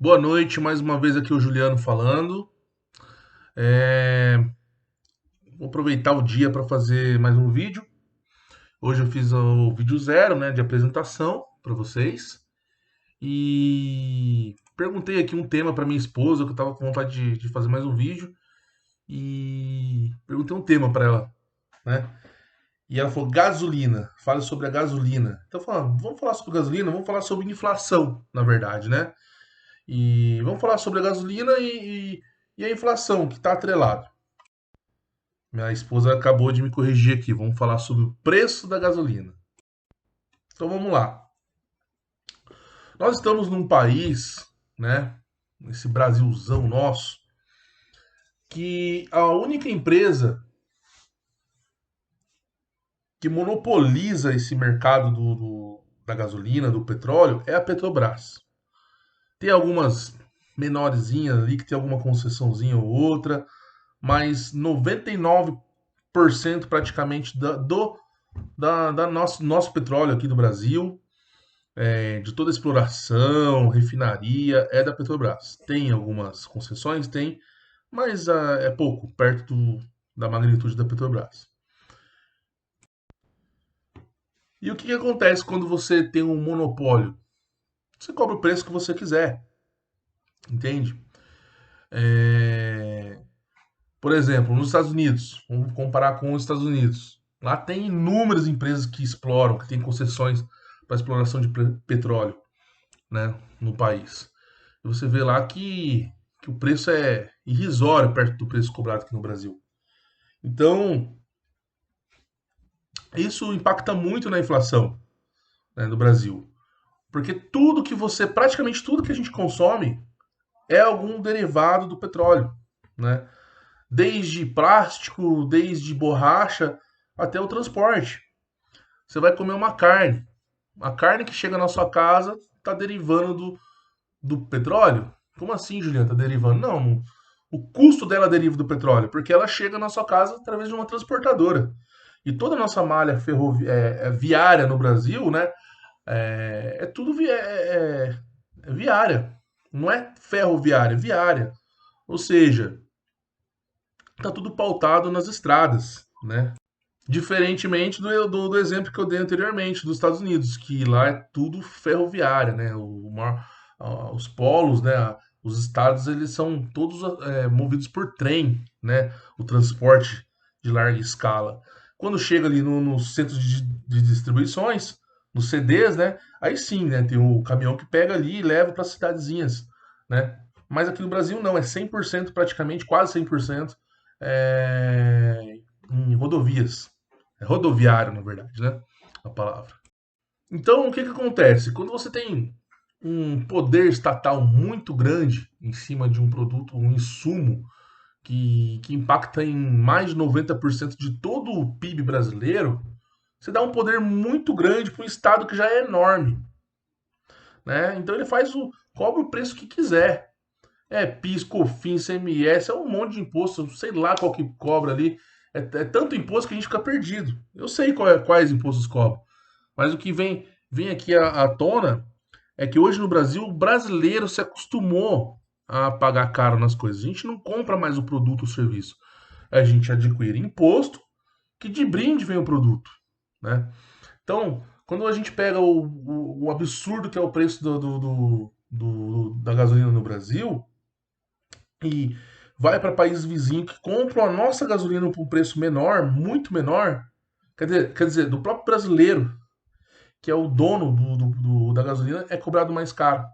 Boa noite, mais uma vez aqui o Juliano falando. É, Vou aproveitar o dia para fazer mais um vídeo. Hoje eu fiz o vídeo zero, né, de apresentação para vocês e perguntei aqui um tema para minha esposa que eu estava com vontade de fazer mais um vídeo e perguntei um tema para ela, né? E ela falou gasolina, fale sobre a gasolina. Então eu falei, vamos falar sobre gasolina, vamos falar sobre inflação, na verdade, né? E vamos falar sobre a gasolina e a inflação que está atrelado. Minha esposa acabou de me corrigir aqui. Vamos falar sobre o preço da gasolina. Então vamos lá. Nós estamos num país, né, nesse Brasilzão nosso, que a única empresa que monopoliza esse mercado da gasolina, do petróleo, é a Petrobras. Tem algumas menorzinhas ali que tem alguma concessãozinha ou outra, mas 99% praticamente da nosso petróleo aqui do Brasil, de toda a exploração, refinaria, é da Petrobras. Tem algumas concessões, tem, mas é pouco, perto da magnitude da Petrobras. E o que acontece quando você tem um monopólio? Você cobra o preço que você quiser, entende? É, Por exemplo, nos Estados Unidos, vamos comparar com os Estados Unidos. Lá tem inúmeras empresas que exploram, que têm concessões para exploração de petróleo, né, no país. E você vê lá que o preço é irrisório perto do preço cobrado aqui no Brasil. Então, isso impacta muito na inflação, né, no Brasil. Porque praticamente tudo que a gente consome é algum derivado do petróleo, né? Desde plástico, desde borracha, até o transporte. Você vai comer uma carne. A carne que chega na sua casa está derivando do petróleo? Como assim, Juliana? Está derivando? Não, o custo dela deriva do petróleo, porque ela chega na sua casa através de uma transportadora. E toda a nossa malha viária no Brasil, né, é tudo é viária. Não é ferroviária, é viária. Ou seja, está tudo pautado nas estradas, né? Diferentemente do exemplo que eu dei anteriormente dos Estados Unidos, que lá é tudo ferroviária, né? Os polos, né? Os estados eles são todos movidos por trem, né? O transporte de larga escala. Quando chega ali nos centros de distribuições, nos CDs, né? Aí sim, né? Tem o caminhão que pega ali e leva para as cidadezinhas, né? Mas aqui no Brasil não, é 100% praticamente, quase 100% é, em rodovias. É rodoviário, na verdade, né? A palavra. Então, o que que acontece? Quando você tem um poder estatal muito grande em cima de um produto, um insumo que impacta em mais de 90% de todo o PIB brasileiro, você dá um poder muito grande para um estado que já é enorme, né? Então ele cobra o preço que quiser. PIS, COFINS, CMS, é um monte de imposto, sei lá qual que cobra ali. É tanto imposto que a gente fica perdido. Eu sei quais impostos cobram. Mas o que vem aqui à tona é que hoje no Brasil, o brasileiro se acostumou a pagar caro nas coisas. A gente não compra mais o produto ou o serviço. A gente adquire imposto, que de brinde vem o produto, né? Então, quando a gente pega o absurdo que é o preço da gasolina no Brasil e vai para países vizinhos que compram a nossa gasolina por um preço menor, muito menor, quer dizer, do próprio brasileiro, que é o dono da gasolina, é cobrado mais caro.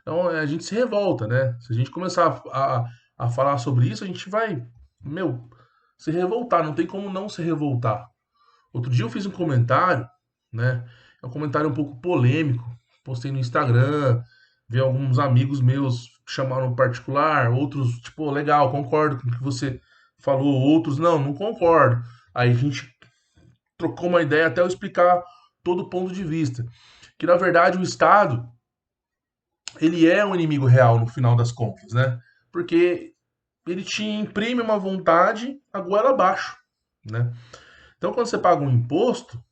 Então a gente se revolta, né? Se a gente começar a falar sobre isso, a gente vai, meu, se revoltar. Não tem como não se revoltar. Outro dia eu fiz um comentário, né? É um comentário um pouco polêmico. Postei no Instagram, vi alguns amigos meus chamaram no particular, outros, tipo, legal, concordo com o que você falou, outros, não concordo. Aí a gente trocou uma ideia até eu explicar todo o ponto de vista. Que na verdade o Estado, ele é um inimigo real no final das contas, né? Porque ele te imprime uma vontade a goela abaixo, né? Então quando você paga um imposto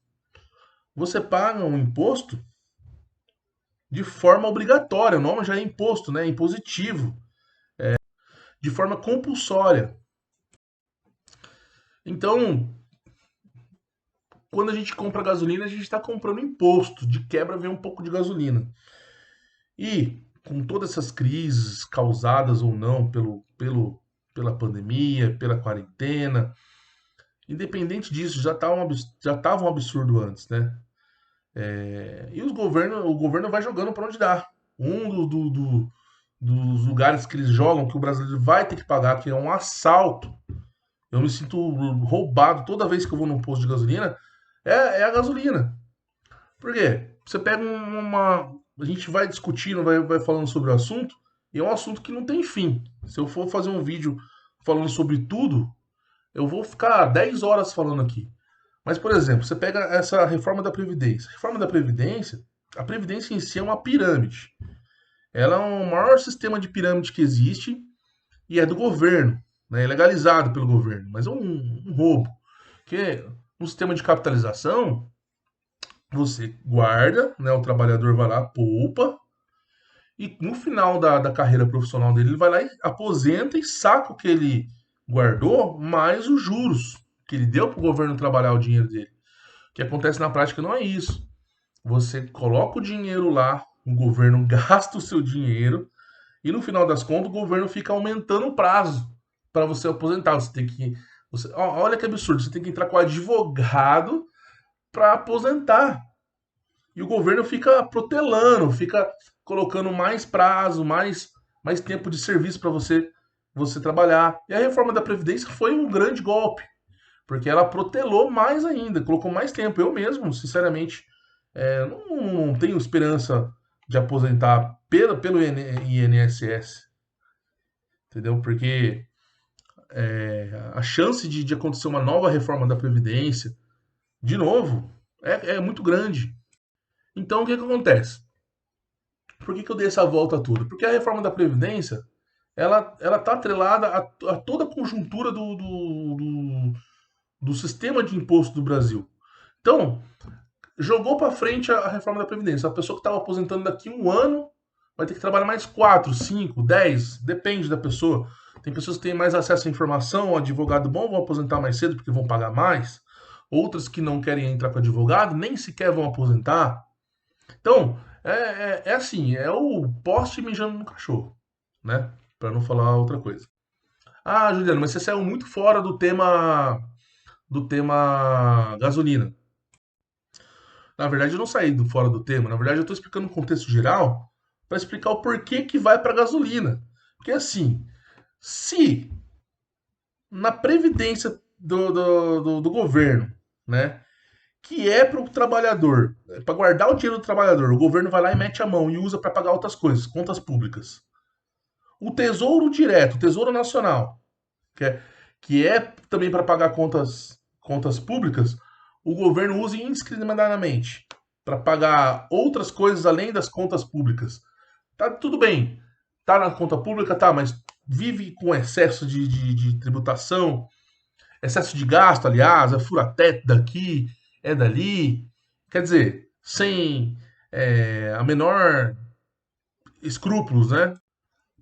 de forma obrigatória. O nome já é imposto, né? Impositivo, de forma compulsória. Então, quando a gente compra gasolina, a gente está comprando imposto. De quebra vem um pouco de gasolina. E com todas essas crises causadas ou não pela pandemia, pela quarentena, independente disso, já tava um absurdo antes, né? E o governo vai jogando para onde dá. Dos lugares que eles jogam, que o brasileiro vai ter que pagar, que é um assalto. Eu me sinto roubado toda vez que eu vou num posto de gasolina, é a gasolina. Por quê? Você pega uma. A gente vai discutindo, vai falando sobre o assunto, e é um assunto que não tem fim. Se eu for fazer um vídeo falando sobre tudo, eu vou ficar 10 horas falando aqui. Mas, por exemplo, você pega essa reforma da Previdência. A reforma da Previdência, a Previdência em si é uma pirâmide. Ela é o maior sistema de pirâmide que existe e é do governo, né? É legalizado pelo governo, mas é um roubo. Porque no sistema de capitalização, você guarda, né? O trabalhador vai lá, poupa, e no final da carreira profissional dele, ele vai lá e aposenta e saca o que ele guardou, mais os juros que ele deu para o governo trabalhar o dinheiro dele. O que acontece na prática não é isso. Você coloca o dinheiro lá, o governo gasta o seu dinheiro, e no final das contas, o governo fica aumentando o prazo para você aposentar. Você tem que. Olha que absurdo, você tem que entrar com advogado para aposentar. E o governo fica protelando, fica colocando mais prazo, mais tempo de serviço para você trabalhar. E a reforma da Previdência foi um grande golpe, porque ela protelou mais ainda, colocou mais tempo. Eu mesmo, sinceramente, não tenho esperança de aposentar pelo INSS, entendeu? Porque a chance de acontecer uma nova reforma da Previdência, de novo, é muito grande. Então, o que, que acontece? Por que, que eu dei essa volta toda? Porque a reforma da Previdência, ela tá atrelada a toda a conjuntura do sistema de imposto do Brasil. Então, jogou para frente a reforma da Previdência. A pessoa que estava aposentando daqui a um ano vai ter que trabalhar mais 4, 5, 10, depende da pessoa. Tem pessoas que têm mais acesso à informação, um advogado bom vão aposentar mais cedo porque vão pagar mais. Outras que não querem entrar com advogado nem sequer vão aposentar. Então, é assim, é o poste mijando no cachorro, né? Para não falar outra coisa. Ah, Juliano, mas você saiu muito fora do tema gasolina. Na verdade, eu não saí fora do tema. Na verdade, eu estou explicando o contexto geral para explicar o porquê que vai para gasolina. Porque assim, se na previdência do governo, né, que é para o trabalhador, para guardar o dinheiro do trabalhador, o governo vai lá e mete a mão e usa para pagar outras coisas, contas públicas. O Tesouro Direto, o Tesouro Nacional, que é também para pagar contas públicas, o governo usa indiscriminadamente para pagar outras coisas além das contas públicas. Tá tudo bem, tá na conta pública, tá, mas vive com excesso de tributação, excesso de gasto, aliás, é fura-teto daqui, é dali. Quer dizer, sem a menor escrúpulos, né?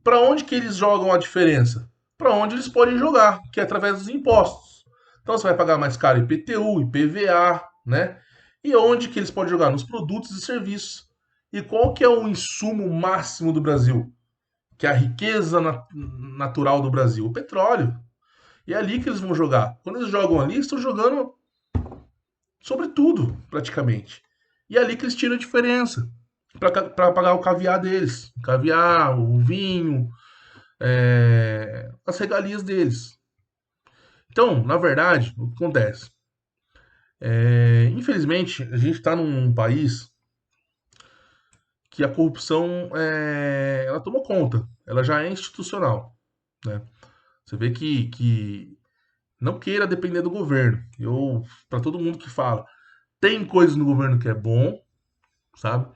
Para onde que eles jogam a diferença? Para onde eles podem jogar, que é através dos impostos. Então você vai pagar mais caro IPTU, IPVA, né? E onde que eles podem jogar? Nos produtos e serviços. E qual que é o insumo máximo do Brasil? Que é a riqueza natural do Brasil? O petróleo. E é ali que eles vão jogar. Quando eles jogam ali, eles estão jogando sobre tudo, praticamente. E é ali que eles tiram a diferença para pagar o caviar deles. O caviar, o vinho, as regalias deles. Então, na verdade, o que acontece? Infelizmente, a gente está num país que a corrupção ela tomou conta, ela já é institucional, né? Você vê que não queira depender do governo. Para todo mundo que fala, tem coisas no governo que é bom, sabe?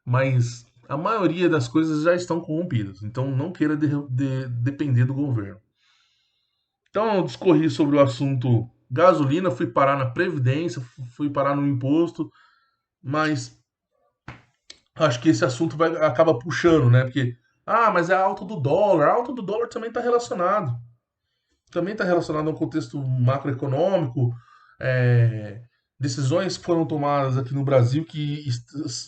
Mas a maioria das coisas já estão corrompidas. Então, não queira depender do governo. Então, eu discorri sobre o assunto gasolina, fui parar na Previdência, fui parar no imposto, mas acho que esse assunto acaba puxando, né? Porque, mas é a alta do dólar. A alta do dólar também está relacionado. Também está relacionado ao contexto macroeconômico, é, decisões que foram tomadas aqui no Brasil que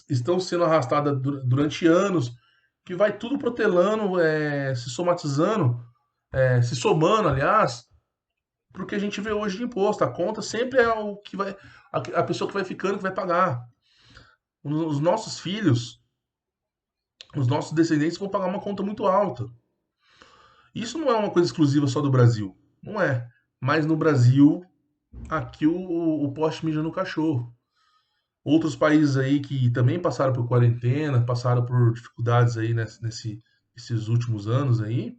estão sendo arrastadas durante anos, que vai tudo protelando, se somatizando, se somando, aliás, para o que a gente vê hoje de imposto. A conta sempre é o que vai, a pessoa que vai ficando que vai pagar. Os nossos filhos, os nossos descendentes vão pagar uma conta muito alta. Isso não é uma coisa exclusiva só do Brasil, não é. Mas no Brasil, aqui o poste mija no cachorro. Outros países aí que também passaram por quarentena, passaram por dificuldades aí nesses últimos anos aí,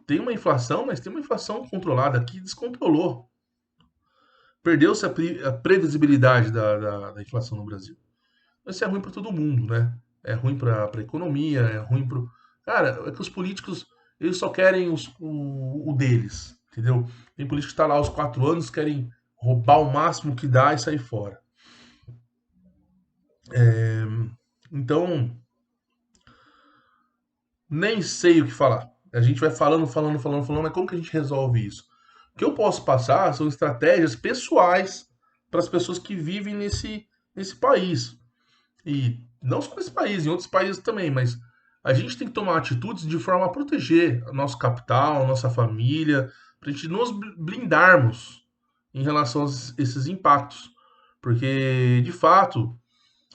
tem uma inflação, mas tem uma inflação controlada. Aqui descontrolou. Perdeu-se a previsibilidade da inflação no Brasil. Isso é ruim para todo mundo, né? É ruim para a economia, é ruim para. Cara, é que os políticos eles só querem o deles, entendeu? Tem político que está lá aos 4 anos, querem roubar o máximo que dá e sair fora. Então, nem sei o que falar. A gente vai falando, mas como que a gente resolve isso? O que eu posso passar são estratégias pessoais para as pessoas que vivem nesse país. E não só nesse país, em outros países também, mas a gente tem que tomar atitudes de forma a proteger o nosso capital, a nossa família, para a gente nos blindarmos em relação a esses impactos. Porque, de fato,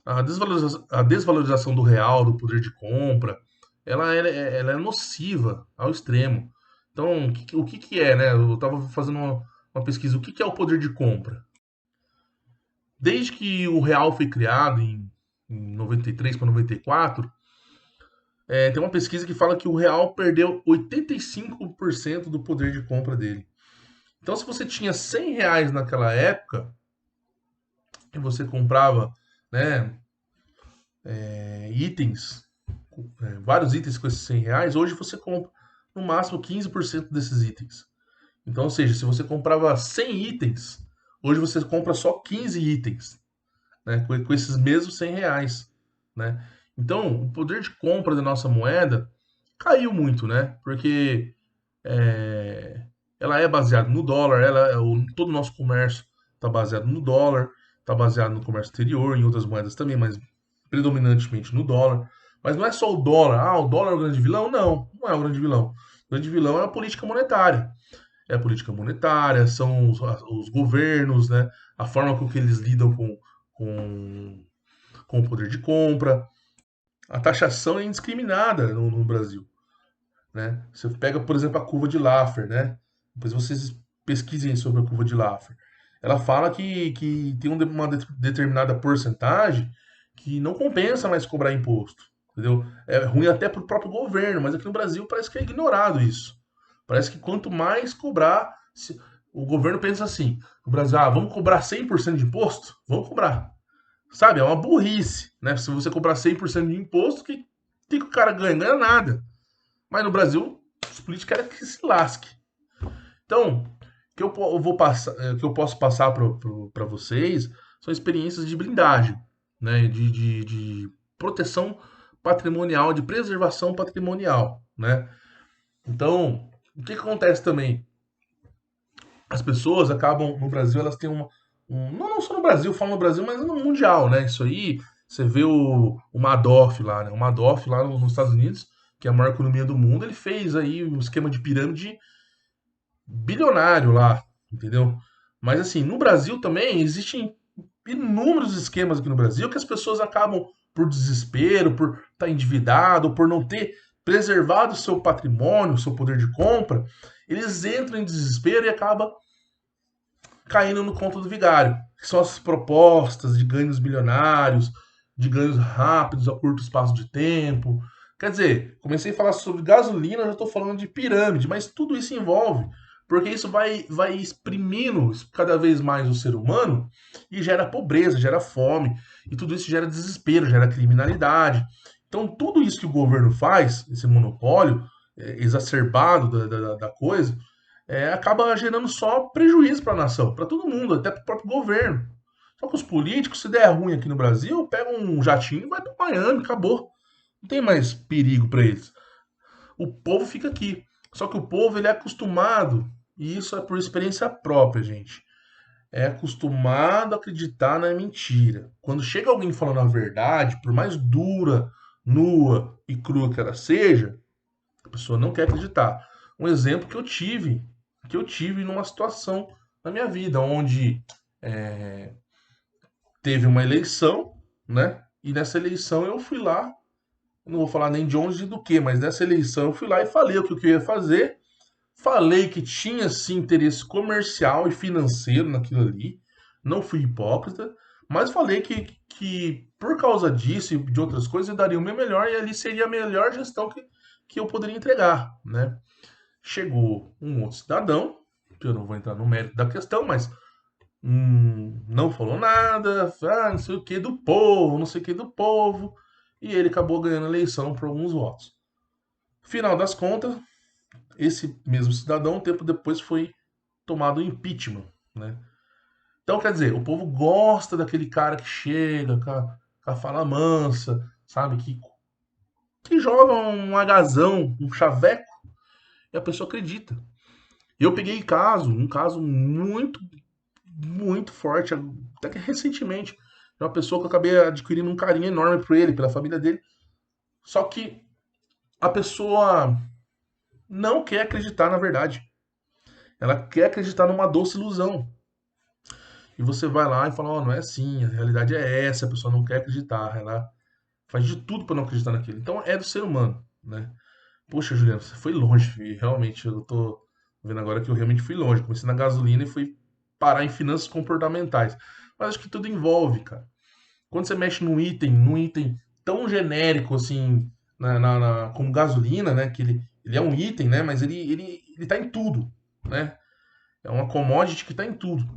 a desvalorização do real, do poder de compra, ela é nociva ao extremo. Então, o que é, né? Eu estava fazendo uma pesquisa. O que é o poder de compra? Desde que o real foi criado em 93 para 94, tem uma pesquisa que fala que o real perdeu 85% do poder de compra dele. Então, se você tinha R$ 100 naquela época, e você comprava, né, itens, vários itens com esses R$ 100, hoje você compra no máximo 15% desses itens. Então, ou seja, se você comprava 100 itens, hoje você compra só 15 itens, né, com esses mesmos R$ 100, né? Então, o poder de compra da nossa moeda caiu muito, né? Porque é, ela é baseada no dólar, todo o nosso comércio está baseado no dólar, está baseado no comércio exterior, em outras moedas também, mas predominantemente no dólar. Mas não é só o dólar. O dólar é o grande vilão? Não, não é o grande vilão. O grande vilão é a política monetária. É a política monetária, são os governos, né? A forma com que eles lidam com, com o poder de compra. A taxação é indiscriminada no Brasil, né? Você pega, por exemplo, a curva de Laffer, né? Depois vocês pesquisem sobre a curva de Laffer. Ela fala que tem uma determinada porcentagem que não compensa mais cobrar imposto, entendeu? É ruim até para o próprio governo, mas aqui no Brasil parece que é ignorado isso. Parece que quanto mais cobrar, o governo pensa assim, no Brasil, vamos cobrar 100% de imposto? Vamos cobrar. Sabe, é uma burrice, né? Se você cobrar 100% de imposto, que o cara ganha? Ganha nada. Mas no Brasil, os políticos querem que se lasque. Então, o que eu vou passar, que eu posso passar para vocês são experiências de blindagem, né? De proteção patrimonial, de preservação patrimonial, né? Então, o que acontece também? As pessoas acabam, no Brasil, elas têm não só no Brasil, falo no Brasil, mas no mundial, né? Isso aí, você vê o Madoff lá, né? O Madoff lá nos Estados Unidos, que é a maior economia do mundo, ele fez aí um esquema de pirâmide bilionário lá, entendeu? Mas assim, no Brasil também existem inúmeros esquemas aqui no Brasil que as pessoas acabam por desespero, por estar endividado, por não ter preservado o seu patrimônio, o seu poder de compra, eles entram em desespero e acabam caindo no conto do vigário, que são as propostas de ganhos bilionários, de ganhos rápidos a curto espaço de tempo. Quer dizer, comecei a falar sobre gasolina, já estou falando de pirâmide, mas tudo isso envolve, porque isso vai exprimindo cada vez mais o ser humano e gera pobreza, gera fome, e tudo isso gera desespero, gera criminalidade. Então, tudo isso que o governo faz, esse monopólio exacerbado da coisa, acaba gerando só prejuízo para a nação, para todo mundo, até para o próprio governo. Só que os políticos, se der ruim aqui no Brasil, pega um jatinho e vai para Miami, acabou. Não tem mais perigo para eles. O povo fica aqui. Só que o povo ele é acostumado, e isso é por experiência própria, gente. É acostumado a acreditar na mentira. Quando chega alguém falando a verdade, por mais dura, nua e crua que ela seja, a pessoa não quer acreditar. Um exemplo que eu tive numa situação na minha vida, onde teve uma eleição, né? E nessa eleição eu fui lá, não vou falar nem de onde e do que, mas nessa eleição eu fui lá e falei o que eu ia fazer. Falei que tinha sim interesse comercial e financeiro naquilo ali. Não fui hipócrita, mas falei que por causa disso e de outras coisas eu daria o meu melhor e ali seria a melhor gestão que eu poderia entregar, né? Chegou um outro cidadão, que eu não vou entrar no mérito da questão, mas não falou nada, não sei o que do povo, não sei o que do povo, e ele acabou ganhando a eleição por alguns votos. Final das contas, esse mesmo cidadão, um tempo depois, foi tomado impeachment, né? Então, quer dizer, o povo gosta daquele cara que chega com a fala mansa, sabe? Que joga um agazão, um chaveco, e a pessoa acredita. Eu peguei um caso muito, muito forte, até que recentemente, de uma pessoa que eu acabei adquirindo um carinho enorme por ele, pela família dele. Só que a pessoa não quer acreditar na verdade. Ela quer acreditar numa doce ilusão. E você vai lá e fala, ó, não é assim, a realidade é essa, a pessoa não quer acreditar, ela faz de tudo para não acreditar naquilo. Então é do ser humano, né? Poxa, Juliano, você foi longe, e realmente eu tô vendo agora que eu realmente fui longe. Comecei na gasolina e fui parar em finanças comportamentais. Mas acho que tudo envolve, cara. Quando você mexe num item tão genérico assim, como gasolina, né? Que ele é um item, né? Mas ele tá em tudo, né? É uma commodity que tá em tudo.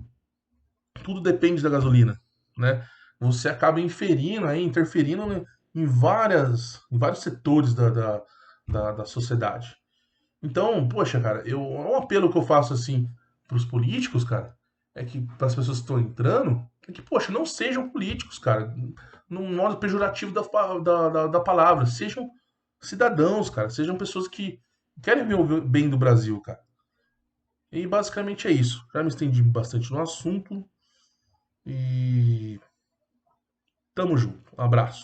Tudo depende da gasolina, né? Você acaba inferindo aí, interferindo em vários setores da sociedade. Então, poxa, cara, um apelo que eu faço assim para os políticos, cara, é que para as pessoas que estão entrando, é que, poxa, não sejam políticos, cara, num modo pejorativo da palavra, sejam cidadãos, cara, sejam pessoas que querem ver o bem do Brasil, cara. E basicamente é isso. Já me estendi bastante no assunto e tamo junto. Um abraço.